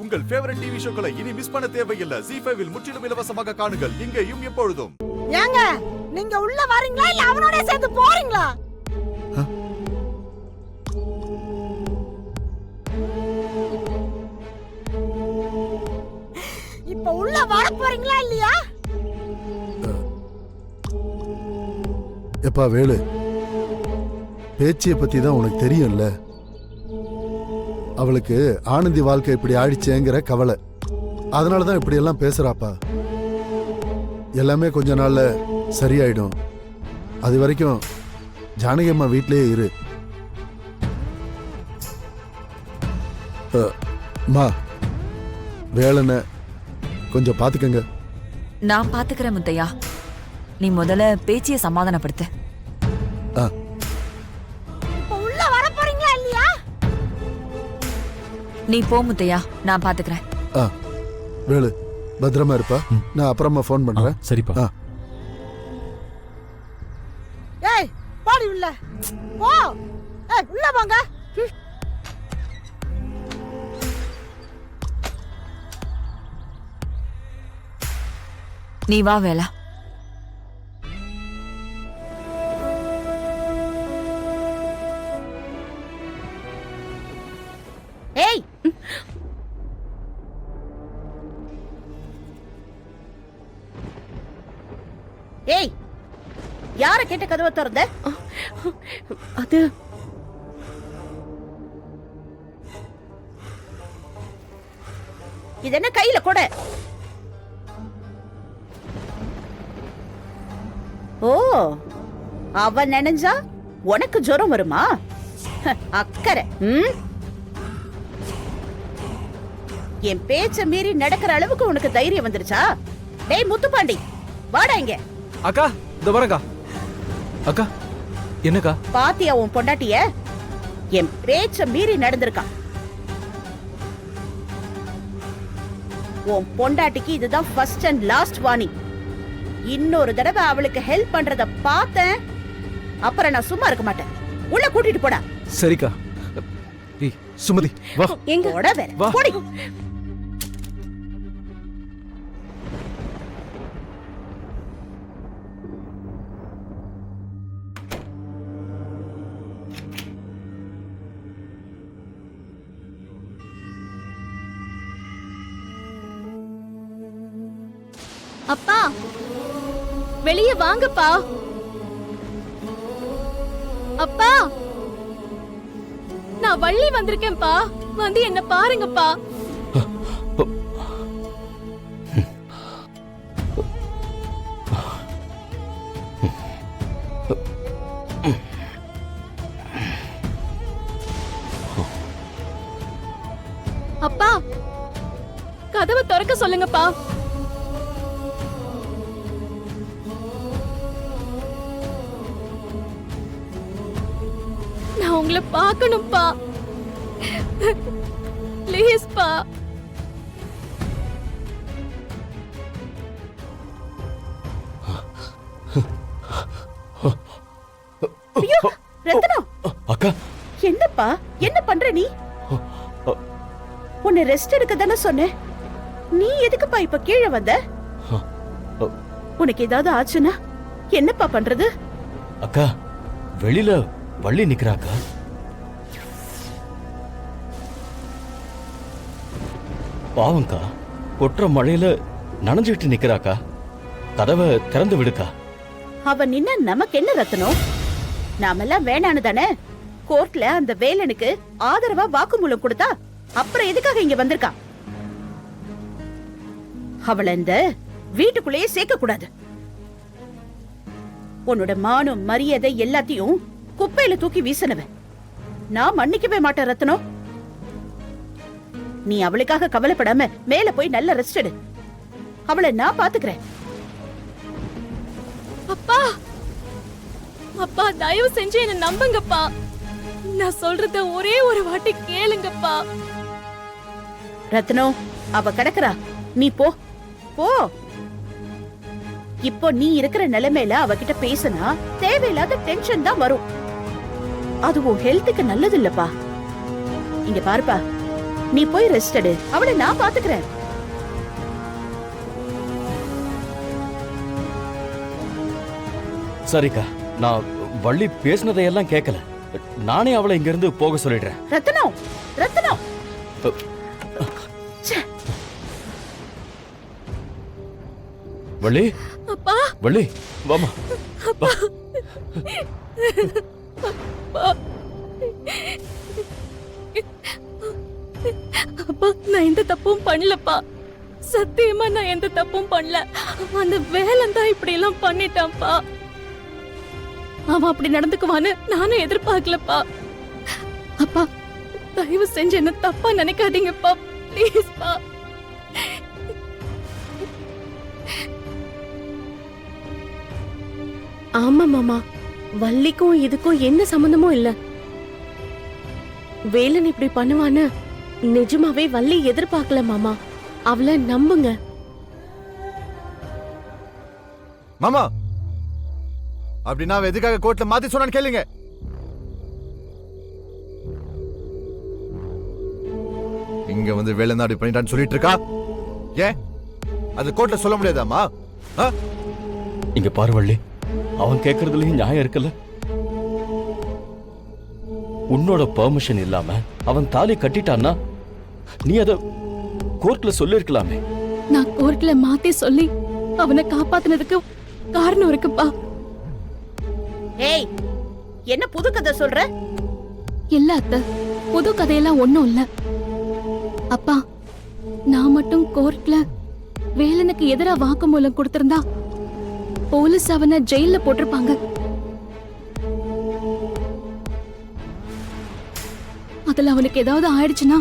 உங்கள் favourite TV ஷோக்களை இனி miss பண்ண தேவையில்லை. ZEE5 இல் முற்றிலும் இலவசமாக காணுங்கள். இங்கேயும் எப்பொழுதும். ஏங்க நீங்க உள்ள வரீங்களா இல்ல அவனோட சேர்ந்து போறீங்களா? இப்ப உள்ள வர போறீங்களா இல்லையா? எப்பா வேலு, பேச்சிய பத்தி தான் உனக்கு தெரியும்ல. அவளுக்கு ஆனந்தி வாழ்க்கை இப்படி ஆயிடுச்சேங்கிற கவலை. அதனாலதான் இப்படி எல்லாம் பேசுறாப்பா. எல்லாமே கொஞ்ச நாள்ல சரியாயிடும். அது வரைக்கும் ஜானகி அம்மா வீட்லயே இரு. மா வேலைன்னு கொஞ்சம் பாத்துக்கங்க. நான் பாத்துக்கிறேன் முத்தையா. நீ முதல்ல பேச்சிய சமாதானப்படுத்து. உள்ள வர போறீங்களா இல்லையா? நீ போ முத்தையா, நான் பாத்துக்கிறேன். வேலு பத்திரமா இருப்பா. நான் அப்புறமா போன் பண்றேன். சரிப்பா. ஏய் பாடி உள்ள போ. ஏய் உள்ள வாங்க. நீ வா வேலா. ஏய் ஏய் யார கேட்ட கதவை திறந்த? அது இது என்ன கையில கொடை? ஓ அவன் நினைஞ்சா உனக்கு ஜுரம் வருமா? அக்கறை. என் பேச்ச மீறி நடக்கிற அளவுக்கு உனக்கு தைரியம் வந்துருச்சா? டேய் முத்துப்பாண்டி வாடா இங்க. அக்கா இந்த வரேன்க்கா. அக்கா என்னக்கா? பாத்தியா உன் பொண்டாட்டிய? என் பேச்ச மீறி நடந்திருக்கான். உன் பொண்டாட்டிக்கு இதுதான் ஃபர்ஸ்ட் அண்ட் லாஸ்ட் வார்னிங். இன்னொரு தடவை அவளுக்கு ஹெல்ப் பண்றத பார்த்தேன், அப்புறம் நான் சும்மா இருக்க மாட்டேன். உள்ள கூட்டிட்டு போடா. சரிக்கா. சுமதி வா. எங்க போடா வேற. வா. போடி. அப்பா வெளிய வாங்கப்பா. அப்பா நான் வள்ளி வந்திருக்கேன்ப்பா. வந்து என்ன பாருங்கப்பா. அப்பா கதவை திறக்க சொல்லுங்கப்பா. நான் உங்களை பார்க்கணும்ப்பா. ப்ளீஸ் பா. ஐயோ ரத்னம். அக்கா என்னப்பா என்ன பண்ற நீ? உன்னை ரெஸ்ட் எடுக்க தானே சொன்னேன். நீ எதுக்குப்பா இப்ப கீழே வந்த? உனக்கு ஏதாவது ஆச்சுன்னா என்னப்பா பண்றது? அக்கா வெளியில வள்ளி நிக்கிறாக்கா. பாவங்கா கொற்ற மழையில நனைஞ்சிட்டு நிக்கிறாக்கா. கதவை திறந்து விடுக்கா. அவ நின்ன நமக்கு என்ன ரத்னம்? நாமெல்லாம் வேணான்னு தானே கோர்ட்ல அந்த வேலனுக்கு ஆதரவா வாக்குமூலம் கொடுத்தா, அப்புறம் எதுக்காக இங்க வந்திருக்கா? அவளை இந்த வீட்டுக்குள்ளேயே சேர்க்க கூடாது. உன்னோட மானம் மரியாதை எல்லாத்தையும் குப்பையில தூக்கி வீசனவன் நான் மன்னிக்கவே மாட்டேன் ரத்னம். நீ அவளுக்காக கவலைப்படாம மேல போய் நல்ல ரெஸ்ட் எடு. அவளை நான் பாத்துக்கிறேன். அப்பா அப்பா தயவு செஞ்சு என்ன நம்புங்கப்பா. நான் சொல்றத ஒரே ஒரு வாட்டி கேளுங்கப்பா. ரத்னம் அவ கிடக்குறா, நீ போ போ. இப்போ நீ இருக்கிற நிலைமையில அவகிட்ட பேசினா தேவையில்லாத டென்ஷன் தான் வரும். அது உன் ஹெல்த்துக்கு நல்லது இல்லப்பா. இங்க பாருப்பா, நீ போய் ரெஸ்ட் எடு, அவளை நான் பாத்துக்கிறேன். சரிக்கா, நான் வள்ளி பேசினதையெல்லாம் கேட்கல. நானே அவளை இங்கிருந்து போக சொல்லிடுறேன். ரத்னம், ரத்னம், வள்ளி, அப்பா, வள்ளி, வாமா. வா. அப்பா, நான் எந்த தப்பும் பண்ணலப்பா. சத்தியமா நான் எந்த தப்பும் பண்ணல. அந்த வேலன் தான் இப்படி எல்லாம் பண்ணிட்டான்ப்பா. அவன் அப்படி நடந்துக்குவான்னு நானும் எதிர்பார்க்கலப்பா. அப்பா, தயவு செஞ்சு என்ன தப்பா நினைக்காதீங்கப்பா, ப்ளீஸ்ப்பா. ஆமா மாமா, வள்ளிக்கும் இதுக்கும் என்ன சம்பந்தமும் இல்ல. வேலன் இப்படி பண்ணுவான்னு நிஜமாவே வள்ளி எதிர்பார்க்கல மாமா. அவளை நம்புங்க மாமா. அப்படின்னா அவ எதுக்காக கோர்ட்ல மாத்தி சொன்னான்னு கேளுங்க. இங்க வந்து வேலைநாடு பண்ணிட்டான்னு சொல்லிட்டு இருக்கா. ஏன் அது கோர்ட்ல சொல்ல முடியாதாமா? இங்க பாரு வள்ளி, அவன் கேட்கறதுலயும் நியாயம் இருக்குல்ல. உன்னோட பெர்மிஷன் இல்லாம அவன் தாலி கட்டிட்டான்னா நீ அத கோர்ட்ல சொல்லிருக்கலாமே. நான் கோர்ட்ல மாத்தி சொல்லி அவனை காப்பாத்தினதுக்கு காரணம் இருக்குப்பா. ஏய், என்ன புது கதை சொல்ற? இல்ல அத்தை, புது கதையெல்லாம் ஒண்ணும் இல்ல. அப்பா, நான் மட்டும் கோர்ட்ல வேலனுக்கு எதிரா வாக்குமூலம் கொடுத்திருந்தா போலீஸ் அவனை ஜெயில போட்டிருப்பாங்க. அதுல அவனுக்கு ஏதாவது ஆயிடுச்சுன்னா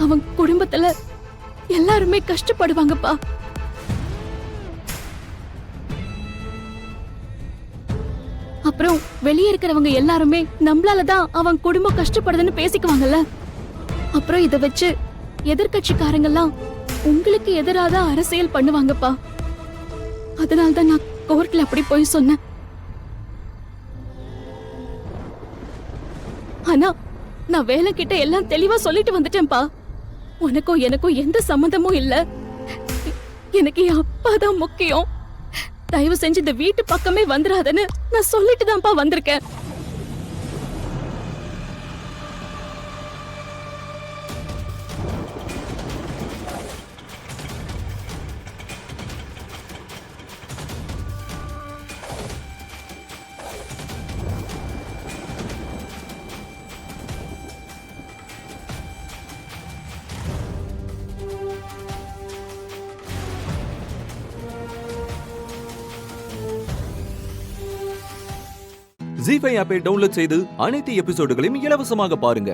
அவன் குடும்பத்துல எல்லாருமே கஷ்டப்படுவாங்கப்பா. அப்புறம் வெளியே இருக்கிறவங்க எல்லாருமே நம்மளாலதான் அவன் குடும்பம் கஷ்டப்படுதுன்னு பேசிக்குவாங்கல்ல. அப்புறம் இத வச்சு எதிர்கட்சிக்காரங்கெல்லாம் உங்களுக்கு எதிராக அரசியல் பண்ணுவாங்கப்பா. அதனால்தான் நான் கோர்ட்ல அப்படி போய் சொன்னேன். ஆனா நான் வேலை கிட்ட எல்லாம் தெளிவா சொல்லிட்டு வந்துட்டேன்பா. உனக்கும் எனக்கும் எந்த சம்மந்தமும் இல்ல. எனக்கு என் அப்பா தான் முக்கியம். தயவு செஞ்சு இந்த வீட்டு பக்கமே வந்துடாதன்னு நான் சொல்லிட்டு தான்ப்பா வந்திருக்கேன். ஜீ5 ஆப்பை டவுன்லோட் செய்து அனைத்து எபிசோடுகளையும் இலவசமாக பாருங்க.